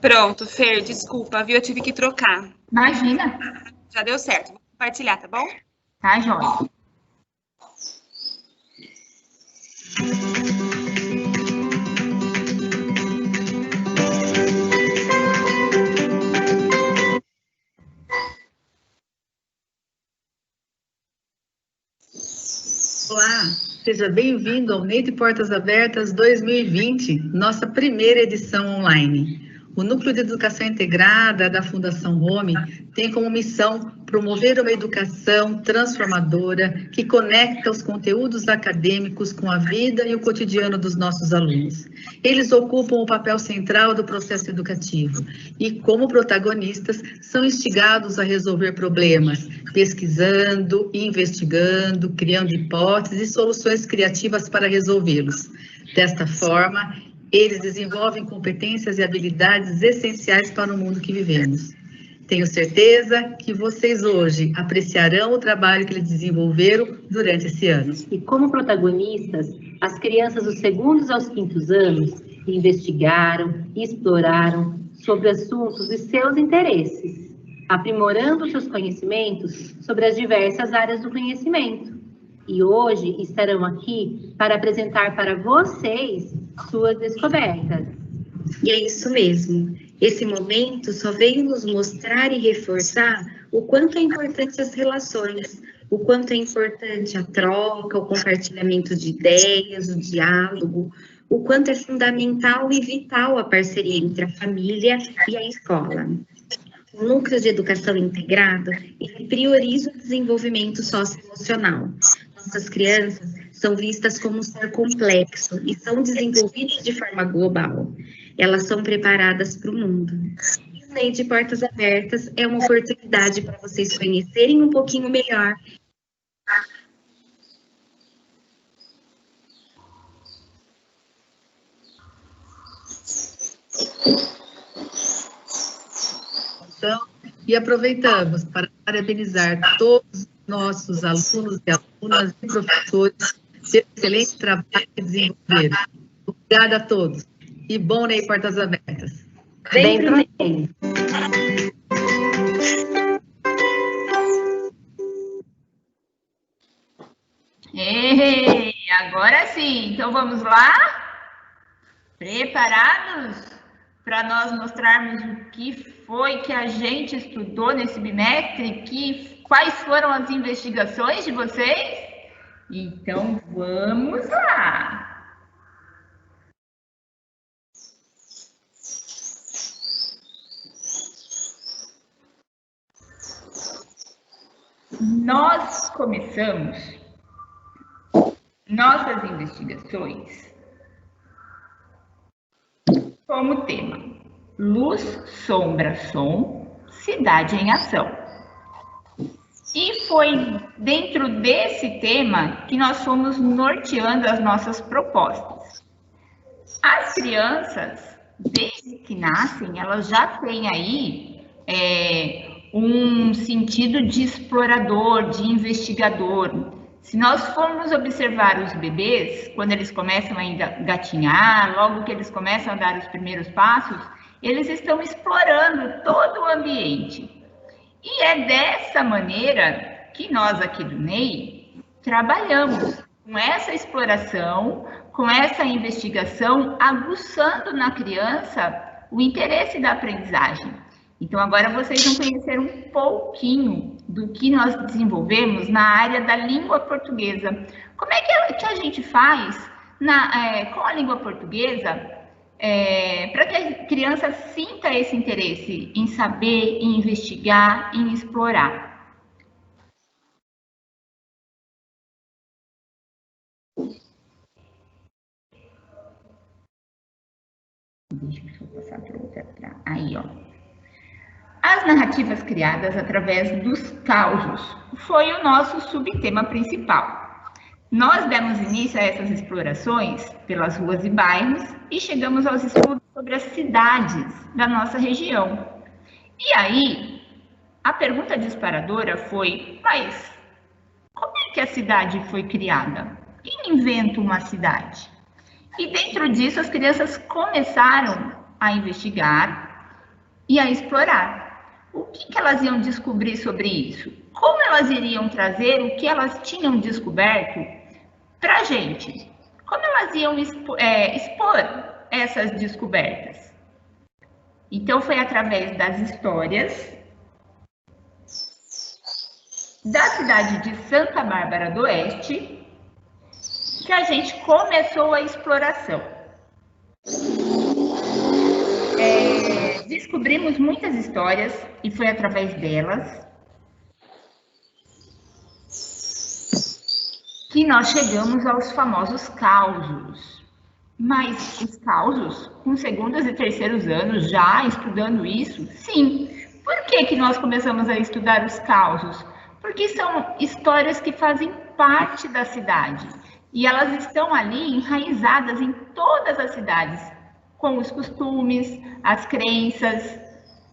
Pronto, Fer, desculpa, viu? Eu tive que trocar. Imagina. Já deu certo. Vou compartilhar, tá bom? Tá, joia. Olá, seja bem-vindo ao NEI de Portas Abertas 2020, nossa primeira edição online. O Núcleo de Educação Integrada da Fundação Home tem como missão promover uma educação transformadora que conecta os conteúdos acadêmicos com a vida e o cotidiano dos nossos alunos. Eles ocupam o papel central do processo educativo e, como protagonistas, são instigados a resolver problemas, pesquisando, investigando, criando hipóteses e soluções criativas para resolvê-los. Desta forma, eles desenvolvem competências e habilidades essenciais para o mundo que vivemos. Tenho certeza que vocês hoje apreciarão o trabalho que eles desenvolveram durante esse ano. E como protagonistas, as crianças dos segundos aos quintos anos investigaram e exploraram sobre assuntos de seus interesses, aprimorando seus conhecimentos sobre as diversas áreas do conhecimento. E hoje estarão aqui para apresentar para vocês suas descobertas. E é isso mesmo. Esse momento só veio nos mostrar e reforçar o quanto é importante as relações, o quanto é importante a troca, o compartilhamento de ideias, o diálogo, o quanto é fundamental e vital a parceria entre a família e a escola. O Núcleo de Educação Integrada, ele prioriza o desenvolvimento socioemocional. Nossas crianças são vistas como um ser complexo e são desenvolvidas de forma global. Elas são preparadas para o mundo. E o NEI de Portas Abertas é uma oportunidade para vocês conhecerem um pouquinho melhor. Então, e aproveitamos para parabenizar todos os nossos alunos e alunas e professores pelo excelente trabalho que desenvolveram. Obrigada a todos. E bom NEI Portas Abertas. Vem pro NEI. Ei, agora sim. Então vamos lá? Preparados para nós mostrarmos o que foi que a gente estudou nesse bimestre? Quais foram as investigações de vocês? Então vamos lá! Nós começamos nossas investigações como tema Luz, Sombra, Som, Cidade em Ação. E foi dentro desse tema que nós fomos norteando as nossas propostas. As crianças, desde que nascem, elas já têm aí um sentido de explorador, de investigador. Se nós formos observar os bebês, quando eles começam a engatinhar, logo que eles começam a dar os primeiros passos, eles estão explorando todo o ambiente. E é dessa maneira que nós aqui do NEI trabalhamos com essa exploração, com essa investigação, aguçando na criança o interesse da aprendizagem. Então, agora vocês vão conhecer um pouquinho do que nós desenvolvemos na área da língua portuguesa. Como é que a gente faz com a língua portuguesa para que a criança sinta esse interesse em saber, em investigar, em explorar? Deixa eu passar para outra. Aí, ó. As narrativas criadas através dos causos foi o nosso subtema principal. Nós demos início a essas explorações pelas ruas e bairros e chegamos aos estudos sobre as cidades da nossa região. E aí, a pergunta disparadora foi, mas como é que a cidade foi criada? Quem inventa uma cidade? E dentro disso, as crianças começaram a investigar e a explorar. O que elas iam descobrir sobre isso? Como elas iriam trazer o que elas tinham descoberto para a gente? Como elas iam expor essas descobertas? Então, foi através das histórias da cidade de Santa Bárbara do Oeste que a gente começou a exploração. Descobrimos muitas histórias e foi através delas que nós chegamos aos famosos causos. Mas os causos, com segundos e terceiros anos já estudando isso, sim. Por que nós começamos a estudar os causos? Porque são histórias que fazem parte da cidade e elas estão ali enraizadas em todas as cidades, com os costumes, as crenças.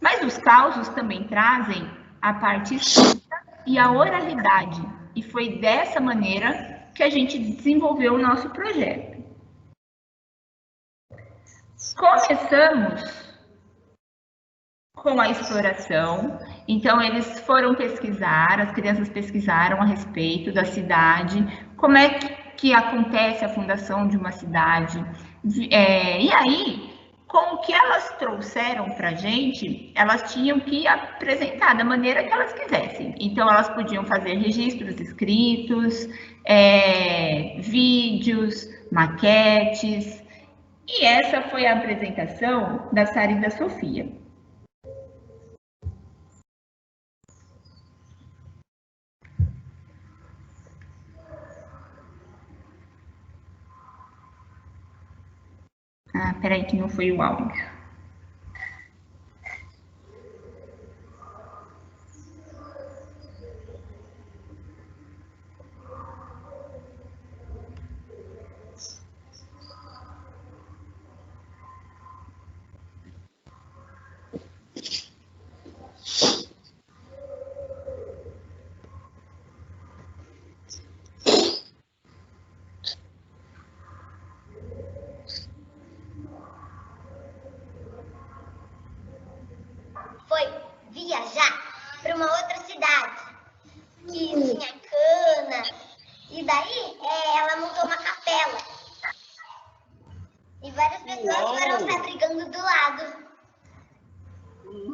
Mas os causos também trazem a parte escrita e a oralidade. E foi dessa maneira que a gente desenvolveu o nosso projeto. Começamos com a exploração, então eles foram pesquisar, as crianças pesquisaram a respeito da cidade, como é que acontece a fundação de uma cidade, e aí, com o que elas trouxeram para a gente, elas tinham que apresentar da maneira que elas quisessem. Então, elas podiam fazer registros escritos, vídeos, maquetes, e essa foi a apresentação da Sara e da Sofia. Peraí que não foi o áudio. Viajar para uma outra cidade que tinha cana, e daí ela montou uma capela e várias pessoas foram se abrigando do lado.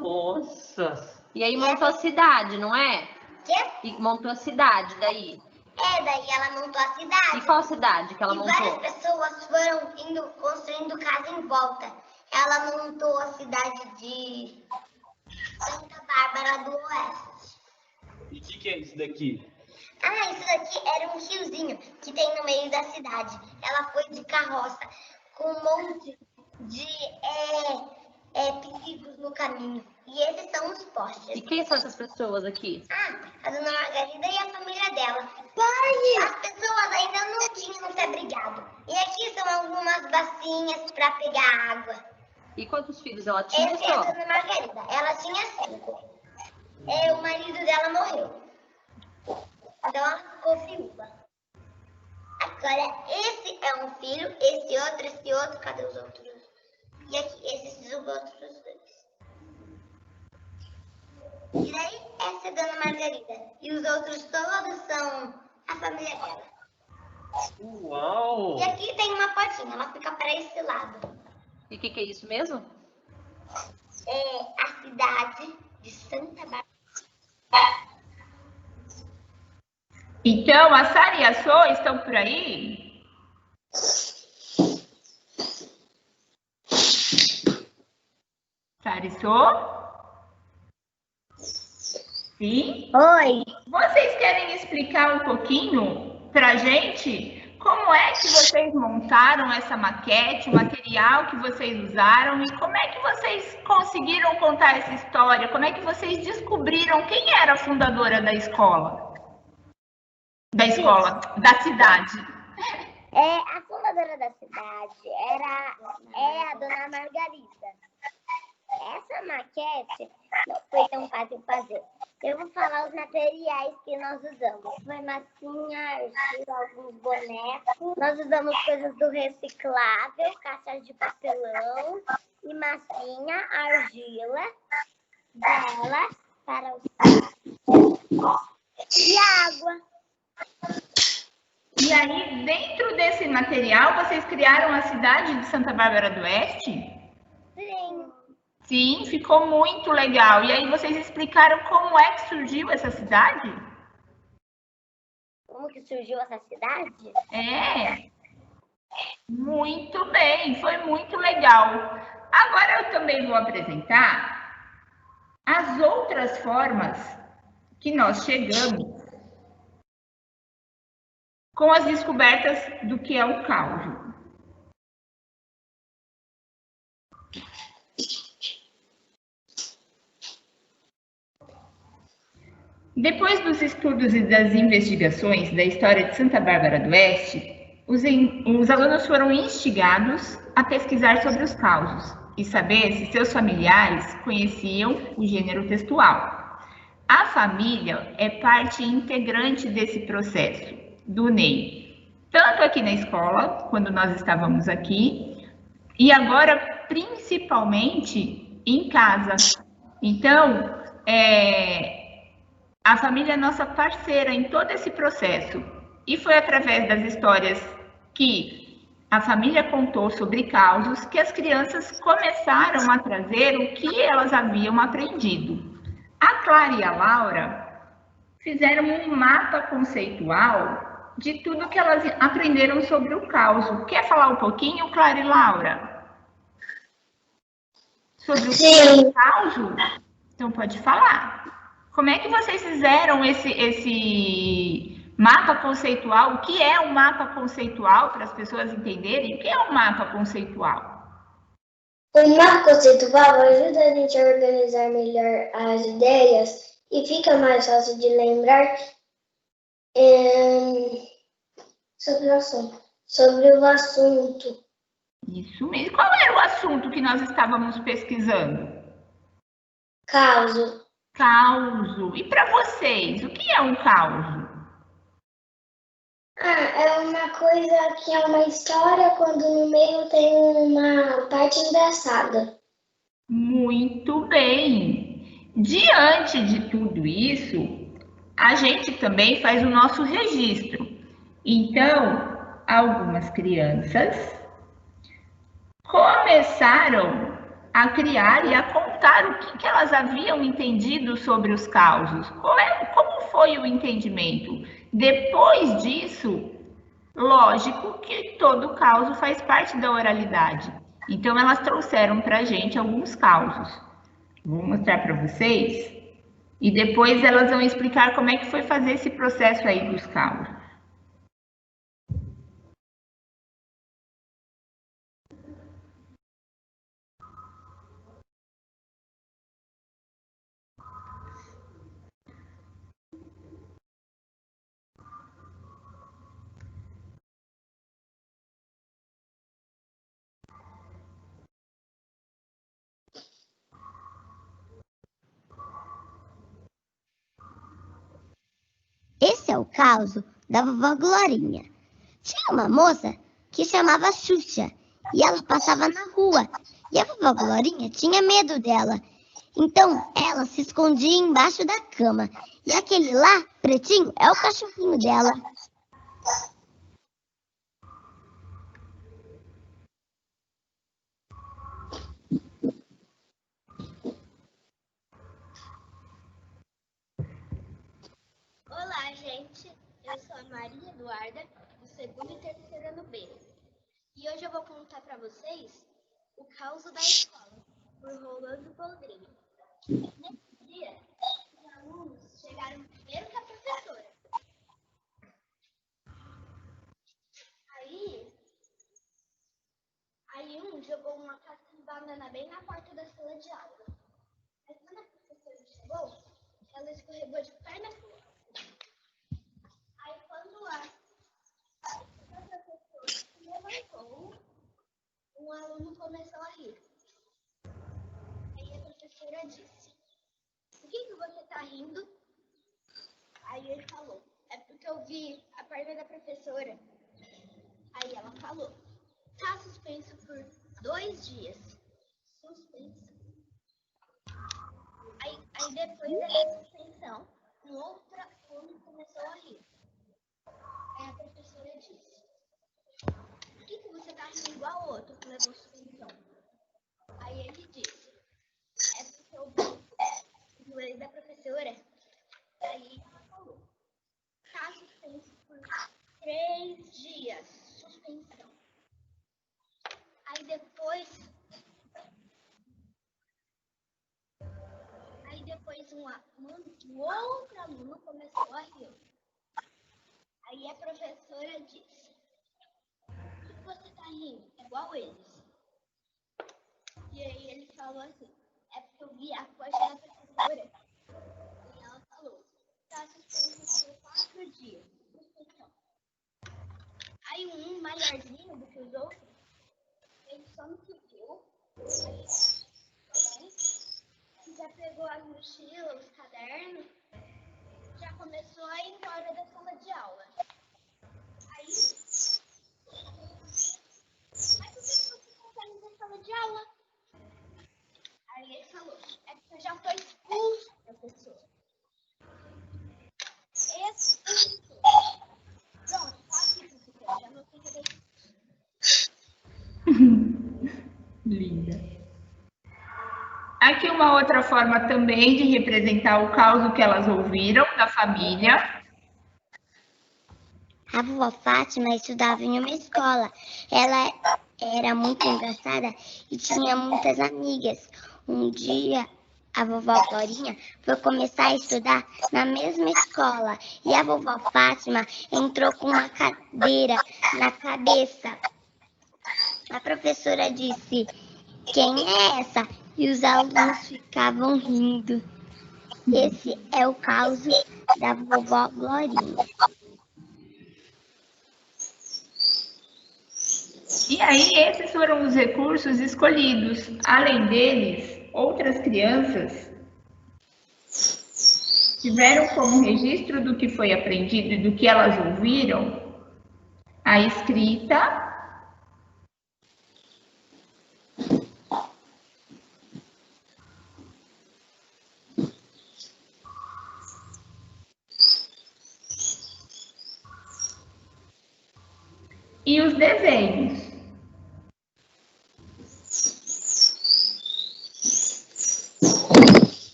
Nossa! E aí montou a cidade, não é? Quê? E montou a cidade daí? Daí ela montou a cidade. E qual cidade que ela montou? Várias pessoas foram construindo casa em volta. Ela montou a cidade de Santa Bárbara do Oeste. E o que é isso daqui? Isso daqui era um riozinho que tem no meio da cidade. Ela foi de carroça com um monte de perigos no caminho. E esses são os postes. E quem são essas pessoas aqui? A dona Margarida e a família dela. Pai! As pessoas ainda não tinham se abrigado. E aqui são algumas bacinhas para pegar água. E quantos filhos ela tinha? Essa é a dona Margarida. Ela tinha 5. O marido dela morreu. Então ela ficou viúva. Agora, esse é um filho, esse outro, cadê os outros? E aqui, esses os outros 2. E daí, essa é a dona Margarida. E os outros todos são a família dela. Uau! E aqui tem uma portinha, ela fica para esse lado. E o que é isso mesmo? É a cidade de Santa Bárbara. Então, a Sara e a Sô estão por aí? Sara e Sô? Sim? Oi! Vocês querem explicar um pouquinho para a gente como é que vocês montaram essa maquete, o material que vocês usaram e como é que vocês conseguiram contar essa história? Como é que vocês descobriram quem era a fundadora da escola? Da cidade. A fundadora da cidade é a dona Margarida. Essa maquete não foi tão fácil fazer. Eu vou falar os materiais que nós usamos. Foi massinha, argila, alguns bonecos. Nós usamos coisas do reciclável, caixas de papelão, e massinha a argila dela para o sal e água. E aí, dentro desse material, vocês criaram a cidade de Santa Bárbara do Oeste? Sim. Sim, ficou muito legal. E aí, vocês explicaram como é que surgiu essa cidade? Como que surgiu essa cidade? É, muito bem, foi muito legal. Agora eu também vou apresentar as outras formas que nós chegamos com as descobertas do que é o caos. Depois dos estudos e das investigações da história de Santa Bárbara do Oeste, os alunos foram instigados a pesquisar sobre os causos e saber se seus familiares conheciam o gênero textual. A família é parte integrante desse processo do NEI, tanto aqui na escola, quando nós estávamos aqui, e agora principalmente em casa. Então, a família é nossa parceira em todo esse processo. E foi através das histórias que a família contou sobre causos que as crianças começaram a trazer o que elas haviam aprendido. A Clara e a Laura fizeram um mapa conceitual de tudo que elas aprenderam sobre o caos. Quer falar um pouquinho, Clara e Laura? Sobre o que é o caos? Então pode falar. Como é que vocês fizeram esse mapa conceitual? O que é um mapa conceitual, para as pessoas entenderem? O que é um mapa conceitual? O mapa conceitual ajuda a gente a organizar melhor as ideias e fica mais fácil de lembrar sobre o assunto. Isso mesmo. Qual era o assunto que nós estávamos pesquisando? Causo. Causo. E para vocês, o que é um causo? É uma coisa que é uma história quando no meio tem uma parte engraçada. Muito bem. Diante de tudo isso, a gente também faz o nosso registro. Então, algumas crianças começaram a criar e a contar o que elas haviam entendido sobre os causos. Como foi o entendimento? Depois disso, lógico que todo causo faz parte da oralidade. Então, elas trouxeram para a gente alguns causos. Vou mostrar para vocês. E depois elas vão explicar como é que foi fazer esse processo aí dos causos. Esse é o caso da vovó Glorinha. Tinha uma moça que chamava Xuxa e ela passava na rua e a vovó Glorinha tinha medo dela. Então ela se escondia embaixo da cama e aquele lá, pretinho, é o cachorrinho dela. Olá, gente. Eu sou a Maria Eduarda, do segundo e terceiro ano B. E hoje eu vou contar para vocês o caos da escola, por Rolando Boldrini. Nesse dia, os alunos chegaram primeiro que a professora. Aí um jogou uma casca de banana bem na porta da sala de aula. Mas quando a professora chegou, ela escorregou de perna pro ar. Aí quando a professora se levantou, um aluno começou a rir. Aí a professora disse: "Por que você está rindo?" Aí ele falou: "É porque eu vi a perna da professora." Aí ela falou: "Tá suspenso por 2 dias." suspensão. Aí depois da suspensão, um outro aluno começou a rir. Aí a professora disse: por que você tá rindo igual o outro que levou suspensão? Aí ele disse: é porque eu vi da professora. Aí ela falou: tá suspenso por 3 dias, suspensão. Aí depois um outro aluno começou a rir. Aí a professora disse: por que você tá rindo? Igual eles. E aí ele falou assim: é porque eu vi a foto da professora. E ela falou: tá suspenso por 4 dias. Suspensão. Aí um maiorzinho do que os outros, ele só no que viu. Já pegou as mochilas, os cadernos, já começou a ir embora da sala de aula. Aí, mas por que você não está indo da sala de aula? Aí ele falou: é porque eu já fui expulso, professor. Expulso. Pronto, tá aqui, professor, já não fica daqui. Linda. Aqui uma outra forma também de representar o caos que elas ouviram da família. A vovó Fátima estudava em uma escola. Ela era muito engraçada e tinha muitas amigas. Um dia, a vovó Glorinha foi começar a estudar na mesma escola e a vovó Fátima entrou com uma cadeira na cabeça. A professora disse: quem é essa? E os alunos ficavam rindo. Esse é o caos da vovó Glorinha. E aí, esses foram os recursos escolhidos. Além deles, outras crianças tiveram como registro do que foi aprendido e do que elas ouviram a escrita e os desenhos.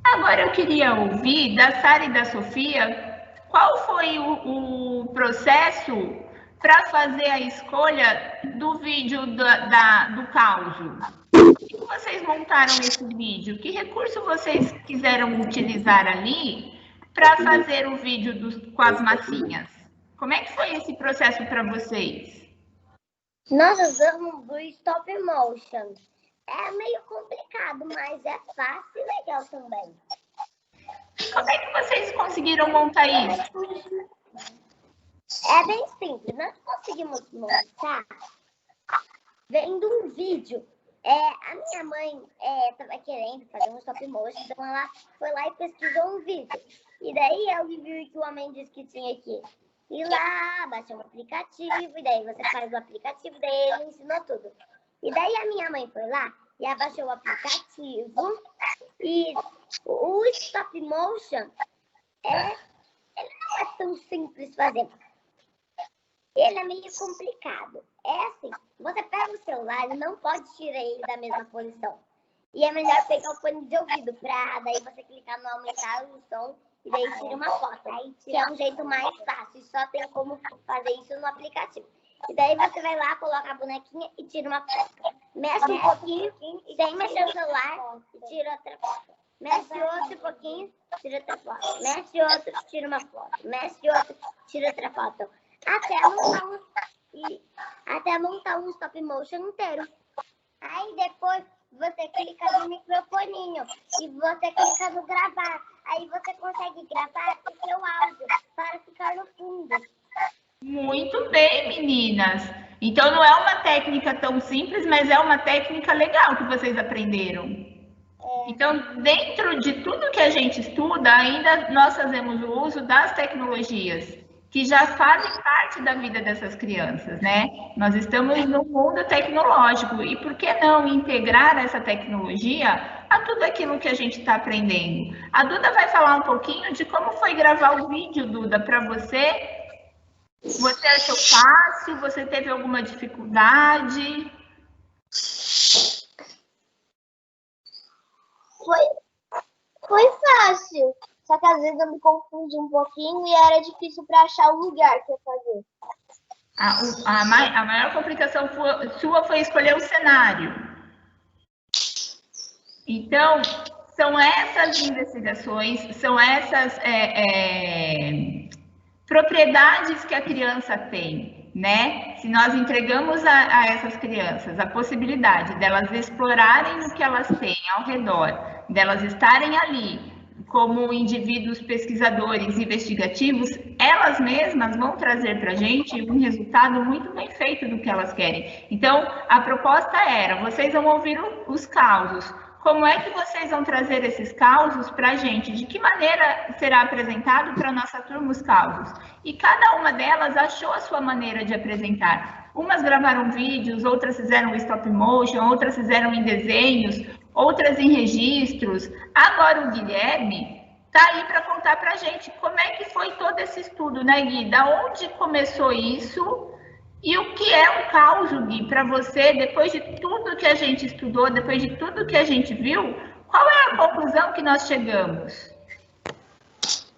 Agora eu queria ouvir da Sara e da Sofia qual foi o processo para fazer a escolha do vídeo do caos. Por que vocês montaram esse vídeo? Que recurso vocês quiseram utilizar ali para fazer o vídeo com as massinhas? Como é que foi esse processo para vocês? Nós usamos o stop motion. É meio complicado, mas é fácil e legal também. Como é que vocês conseguiram montar isso? É bem simples. Nós conseguimos montar vendo um vídeo. A minha mãe estava querendo fazer um stop motion, então ela foi lá e pesquisou um vídeo. E daí ela viu que o homem disse que tinha que ir lá, baixar um aplicativo, e daí você faz o aplicativo, daí ele ensinou tudo. E daí a minha mãe foi lá e abaixou o aplicativo. E o stop motion, ele não é tão simples fazer. Ele é meio complicado. É assim, você pega o celular e não pode tirar ele da mesma posição. E é melhor pegar o fone de ouvido pra daí você clicar no aumentar o som e daí tira uma foto. Que é um jeito mais fácil, só tem como fazer isso no aplicativo. E daí você vai lá, coloca a bonequinha e tira uma foto. Mexe um pouquinho, e daí mexe o celular e tira outra foto. Mexe outro pouquinho, tira outra foto. Mexe outro, tira uma foto. Mexe outro, tira outra foto. Até montar um stop motion inteiro. Aí depois você clica no microfoninho e você clica no gravar. Aí você consegue gravar o seu áudio para ficar no fundo. Muito bem, meninas. Então não é uma técnica tão simples, mas é uma técnica legal que vocês aprenderam. Então, dentro de tudo que a gente estuda, ainda nós fazemos o uso das tecnologias. que já fazem parte da vida dessas crianças, né? Nós estamos no mundo tecnológico e por que não integrar essa tecnologia a tudo aquilo que a gente está aprendendo? A Duda vai falar um pouquinho de como foi gravar o vídeo, Duda, para você. Você achou fácil? Você teve alguma dificuldade? Foi fácil. Só que às vezes eu me confundi um pouquinho e era difícil para achar o lugar que eu fazer. A maior complicação sua foi escolher o cenário. Então, são essas investigações, são essas propriedades que a criança tem, né? Se nós entregamos a essas crianças a possibilidade delas explorarem o que elas têm ao redor, delas estarem ali como indivíduos pesquisadores investigativos, elas mesmas vão trazer para a gente um resultado muito bem feito do que elas querem. Então, a proposta era, vocês vão ouvir os causos. Como é que vocês vão trazer esses causos para a gente? De que maneira será apresentado para a nossa turma os causos? E cada uma delas achou a sua maneira de apresentar. Umas gravaram vídeos, outras fizeram stop motion, outras fizeram em desenhos, outras em registros. Agora o Guilherme está aí para contar para a gente como é que foi todo esse estudo, né, Gui? Da onde começou isso? E o que é um caos, Gui, para você, depois de tudo que a gente estudou, depois de tudo que a gente viu, qual é a conclusão que nós chegamos?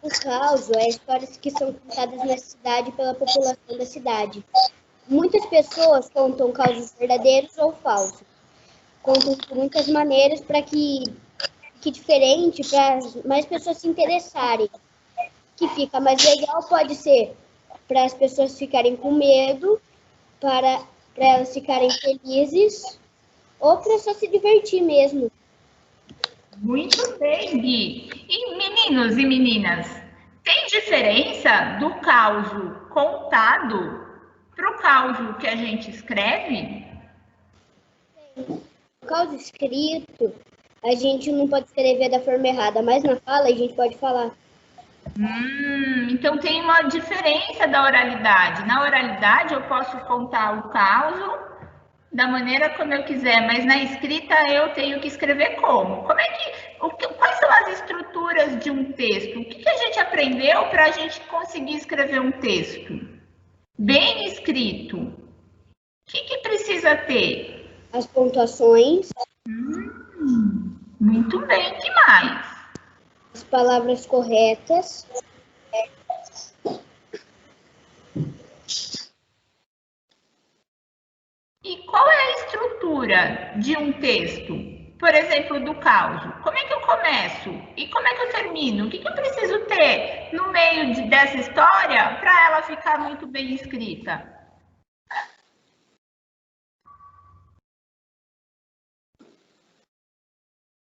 O caos é histórias que são contadas na cidade pela população da cidade. Muitas pessoas contam causos verdadeiros ou falsos. Contam de muitas maneiras para que diferente, para mais pessoas se interessarem. Que fica mais legal pode ser para as pessoas ficarem com medo, para elas ficarem felizes ou para só se divertir mesmo. Muito bem, Gui. E meninos e meninas, tem diferença do caos contado para o caos que a gente escreve? O caos escrito, a gente não pode escrever da forma errada, mas na fala a gente pode falar. Então tem uma diferença da oralidade. Na oralidade eu posso contar o caos da maneira como eu quiser, mas na escrita eu tenho que escrever como? Quais são as estruturas de um texto? O que a gente aprendeu para a gente conseguir escrever um texto bem escrito? O que precisa ter? As pontuações. Muito bem, o que mais? As palavras corretas. E qual é a estrutura de um texto? Por exemplo, do caos. Como é que eu começo? E como é que eu termino? O que eu preciso ter no meio dessa história para ela ficar muito bem escrita?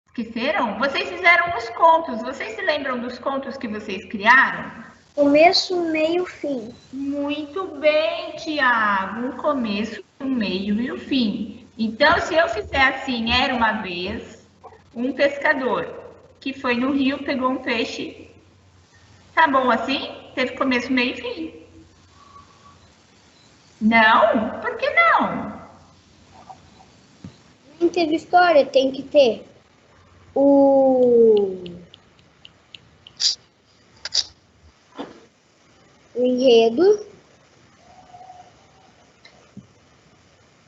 Esqueceram? Vocês fizeram os contos. Vocês se lembram dos contos que vocês criaram? Começo, meio, fim. Muito bem, Tiago. Um começo, um meio e o fim. Então, se eu fizer assim, era uma vez um pescador que foi no rio, pegou um peixe. Tá bom assim? Teve começo, meio e fim. Não? Por que não? Não teve história, tem que ter o enredo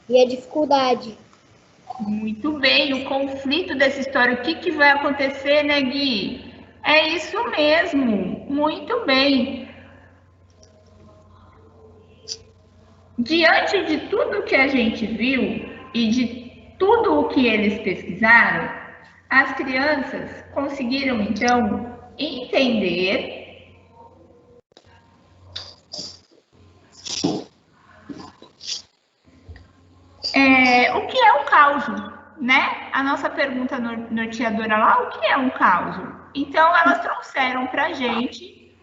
e a dificuldade. Muito bem, o conflito dessa história, o que vai acontecer, né, Gui? É isso mesmo, muito bem. Diante de tudo que a gente viu e de tudo o que eles pesquisaram, as crianças conseguiram, então, entender o que é um caos, né? A nossa pergunta norteadora lá, o que é um caos? Então, elas trouxeram para a gente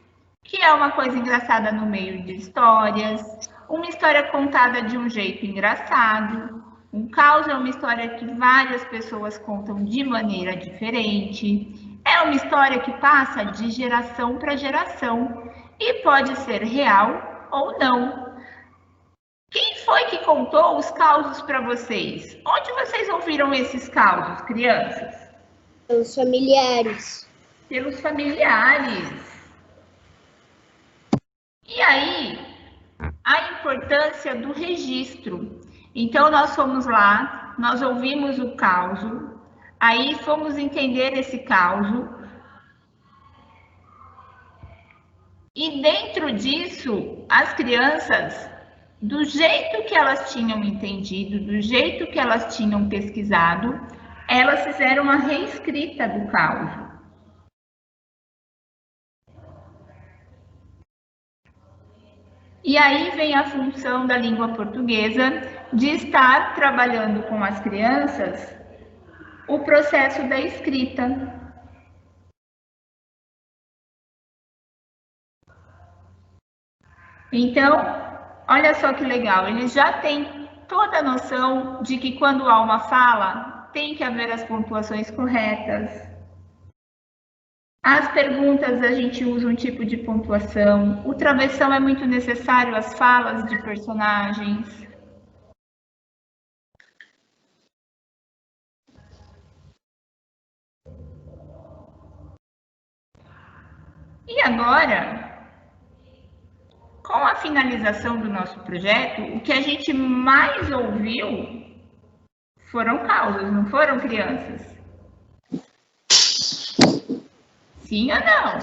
que é uma coisa engraçada no meio de histórias, uma história contada de um jeito engraçado. Um caos é uma história que várias pessoas contam de maneira diferente. É uma história que passa de geração para geração. e pode ser real ou não. Quem foi que contou os causos para vocês? Onde vocês ouviram esses causos, crianças? Pelos familiares. Pelos familiares. E aí, a importância do registro. Então, nós fomos lá, nós ouvimos o causo, aí fomos entender esse causo. E dentro disso, as crianças, do jeito que elas tinham entendido, do jeito que elas tinham pesquisado, elas fizeram uma reescrita do causo. E aí vem a função da língua portuguesa de estar trabalhando com as crianças o processo da escrita. Então, olha só que legal, eles já têm toda a noção de que quando há uma fala, tem que haver as pontuações corretas. As perguntas, a gente usa um tipo de pontuação. O travessão é muito necessário, as falas de personagens. E agora, com a finalização do nosso projeto, o que a gente mais ouviu foram causas, não foram, crianças? Sim ou não?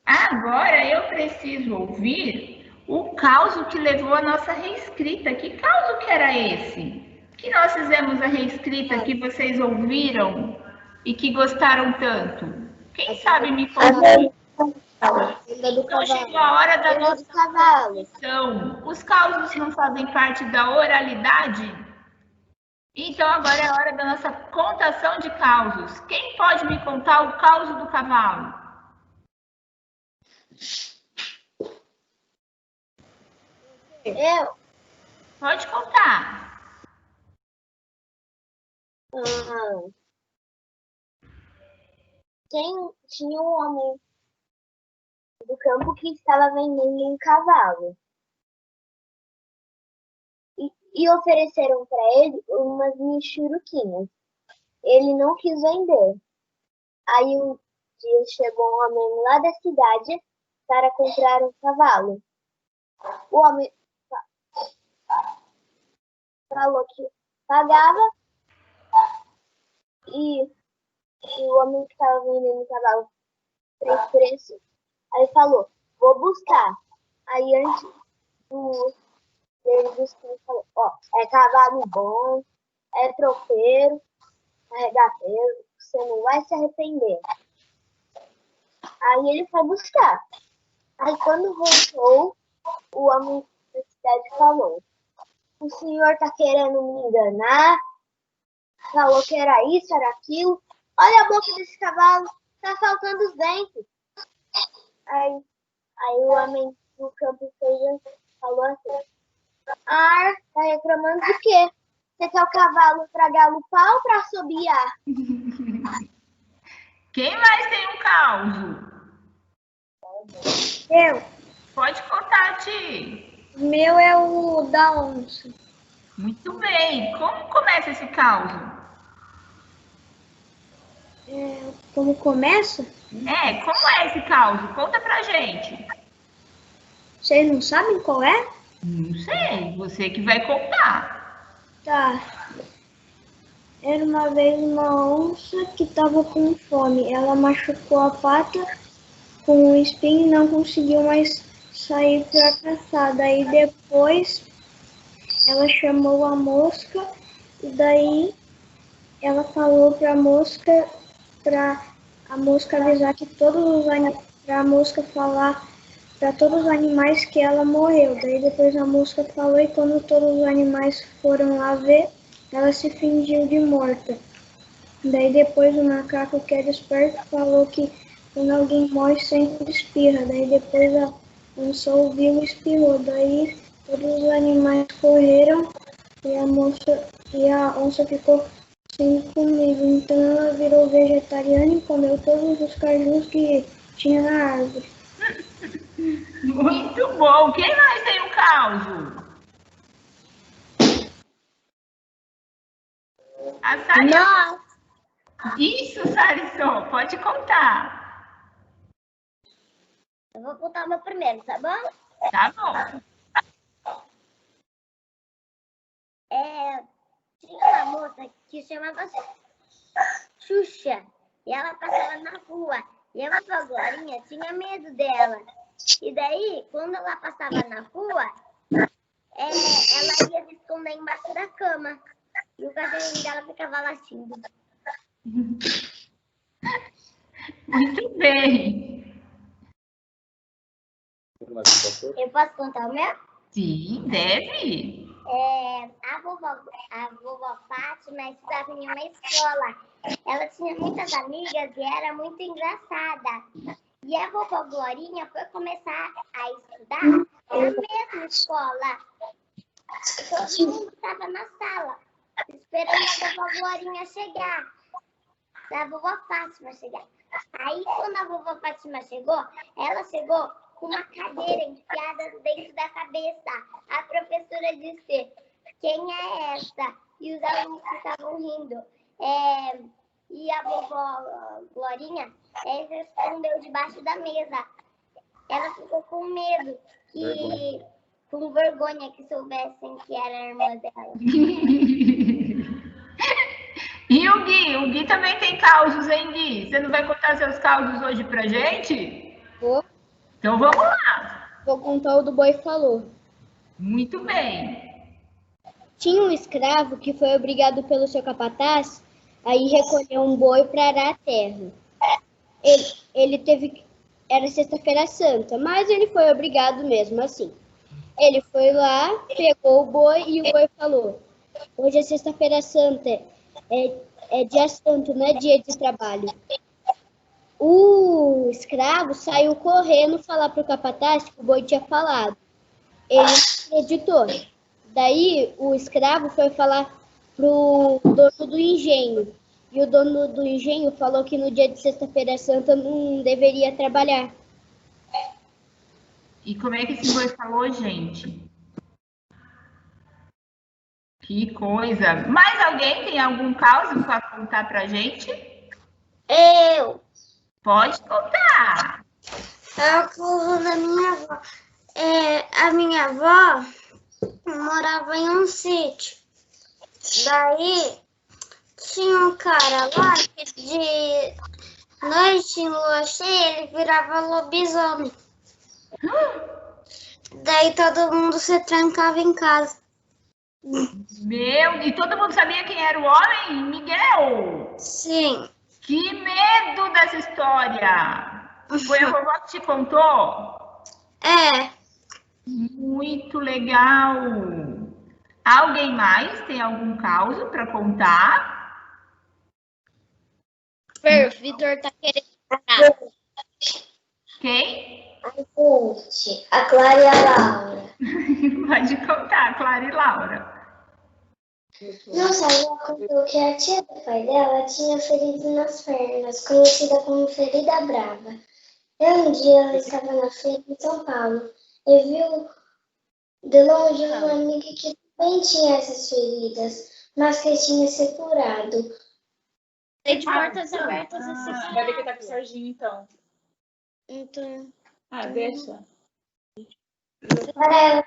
Agora eu preciso ouvir o causo que levou a nossa reescrita. Que causo que era esse? Que nós fizemos a reescrita, que vocês ouviram e que gostaram tanto? Quem sabe me contar? Então chegou a hora da nossa contação. Os causos não fazem parte da oralidade? Então agora é a hora da nossa contação de causos. Quem pode me contar o causo do cavalo? Eu. Pode contar. Tinha um homem do campo que estava vendendo um cavalo. E ofereceram para ele umas michuruquinhas. Ele não quis vender. Aí um dia chegou um homem lá da cidade para comprar um cavalo. O homem falou que pagava e o homem que estava vendendo o cavalo fez preço. Aí falou, vou buscar. Aí antes ele buscou e falou, é cavalo bom, é tropeiro, carrega peso, você não vai se arrepender. Aí ele foi buscar. Aí quando voltou, o homem da cidade falou, o senhor tá querendo me enganar, falou que era isso, era aquilo, olha a boca desse cavalo, tá faltando os dentes. Aí o homem do campo falou assim, tá reclamando de quê? Você quer o cavalo pra galopar ou pra assobiar? Quem mais tem um causo? Eu. Pode contar, Ti. O meu é o da onça. Muito bem. Como começa esse causo? Como começa? Como é esse causo? Conta pra gente. Vocês não sabem qual é? Não sei, você que vai contar. Tá. Era uma vez uma onça que estava com fome. Ela machucou a pata com um espinho e não conseguiu mais sair para caçar. Daí depois ela chamou a mosca e daí ela falou para a mosca avisar que para a mosca falar para todos os animais que ela morreu. Daí depois a mosca falou e quando todos os animais foram lá ver, ela se fingiu de morta. Daí depois o macaco, que era esperto, falou que quando alguém morre sempre espirra. Daí depois a onça ouviu e espirrou. Daí todos os animais correram e a onça ficou sem comida. Então ela virou vegetariana e comeu todos os cajus que tinha na árvore. Muito bom. Quem mais tem um caos? A Sari... Não. Isso, Sarisson, pode contar. Eu vou contar o meu primeiro, tá bom? Tá bom. Tinha uma moça que chamava Xuxa. E ela passava na rua. E a vovó Glorinha tinha medo dela. E daí, quando ela passava na rua, ela ia se esconder embaixo da cama. E o cachorrinho dela ficava latindo. Muito bem. Eu posso contar o meu? Sim, deve. A vovó Fátima estudava em uma escola. Ela tinha muitas amigas e era muito engraçada. E a vovó Glorinha foi começar a estudar na mesma escola. Todo mundo estava na sala, esperando a vovó Glorinha chegar. A vovó Fátima chegar. Aí, quando a vovó Fátima chegou, ela chegou com uma cadeira enfiada dentro da cabeça. A professora disse: quem é essa? E os alunos ficavam rindo. E a vovó Glorinha se escondeu debaixo da mesa. Ela ficou com medo, com vergonha que soubessem que era a irmã dela. E o Gui? O Gui também tem causos, hein, Gui? Você não vai contar seus causos hoje pra gente? Vou. Então vamos lá. Vou contar o do boi falou. Muito bem. Tinha um escravo que foi obrigado pelo seu capataz a ir recolher um boi para arar a terra. Ele teve que... Era sexta-feira santa, mas ele foi obrigado mesmo assim. Ele foi lá, pegou o boi e o boi falou: hoje é sexta-feira santa, é dia santo, não é dia de trabalho. O escravo saiu correndo falar para o capataz que o boi tinha falado. Ele não acreditou. Daí o escravo foi falar pro dono do engenho. E o dono do engenho falou que no dia de sexta-feira santa não deveria trabalhar. E como é que esse boi falou, gente? Que coisa. Mais alguém tem algum caso para contar pra gente? Eu. Pode contar. É o caso da minha avó. A minha avó morava em um sítio. Daí tinha um cara lá que de noite em lua cheia ele virava lobisomem. Daí todo mundo se trancava em casa. E todo mundo sabia quem era o homem? Miguel? Sim. Que medo dessa história! Foi a vovó que te contou? Muito legal! Alguém mais tem algum caso para contar? Vitor tá querendo contar. Quem? A Clara e a Laura. Pode contar, Clara e Laura. Nossa, a avó contou que a tia do pai dela tinha ferido nas pernas, conhecida como ferida brava. Um dia ela estava na feira em São Paulo e viu de longe uma amiga que também tinha essas feridas, mas que tinha se curado. De portas abertas esse Vai ver que tá com o Serginho, então. Então, Deixa. para ela,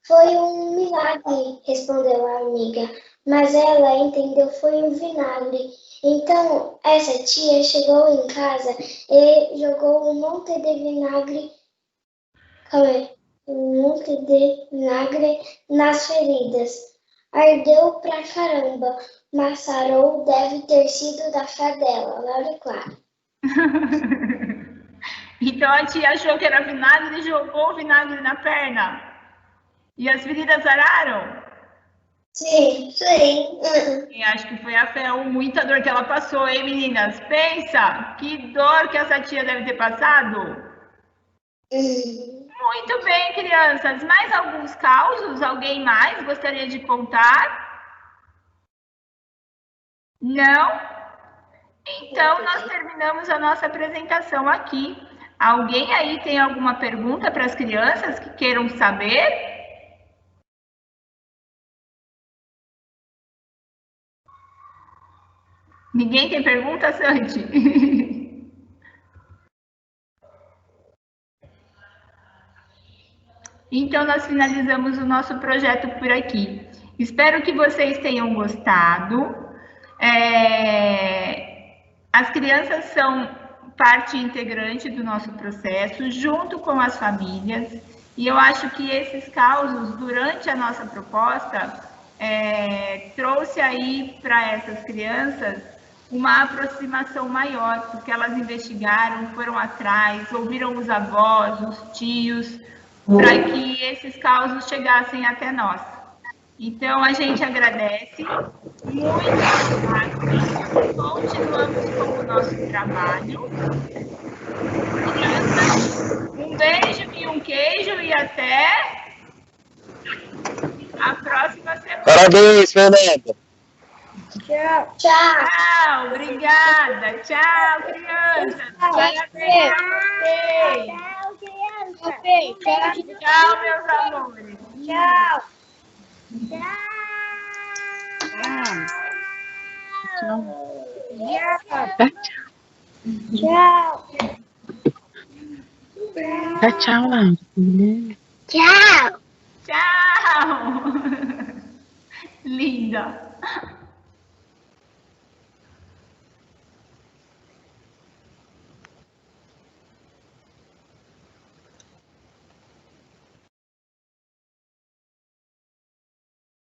foi um milagre, respondeu a amiga, mas ela entendeu foi um vinagre. Então, essa tia chegou em casa e jogou um monte de vinagre nas feridas. Ardeu pra caramba, mas sarou deve ter sido da fé dela, Laura e Clara. Então a tia achou que era vinagre e jogou o vinagre na perna. E as feridas sararam? Sim. E acho que foi a fé ou muita dor que ela passou, hein, meninas? Pensa, que dor que essa tia deve ter passado. Muito bem, crianças. Mais alguns causos? Alguém mais gostaria de contar? Não? Então, nós terminamos a nossa apresentação aqui. Alguém aí tem alguma pergunta para as crianças que queiram saber? Ninguém tem pergunta, Santi? Então, nós finalizamos o nosso projeto por aqui. Espero que vocês tenham gostado. As crianças são parte integrante do nosso processo, junto com as famílias. E eu acho que esses causos, durante a nossa proposta, trouxe aí para essas crianças uma aproximação maior, porque elas investigaram, foram atrás, ouviram os avós, os tios, para que esses causos chegassem até nós. Então, a gente agradece, muito obrigado, continuamos com o nosso trabalho. Um beijo e um queijo e até a próxima semana. Parabéns, Fernanda. Tchau. Tchau, obrigada. Tchau, crianças. Parabéns a vocês. Tchau, meus amores. Tchau. Tchau. Dá tchau lá. Tchau! Tchau. Linda.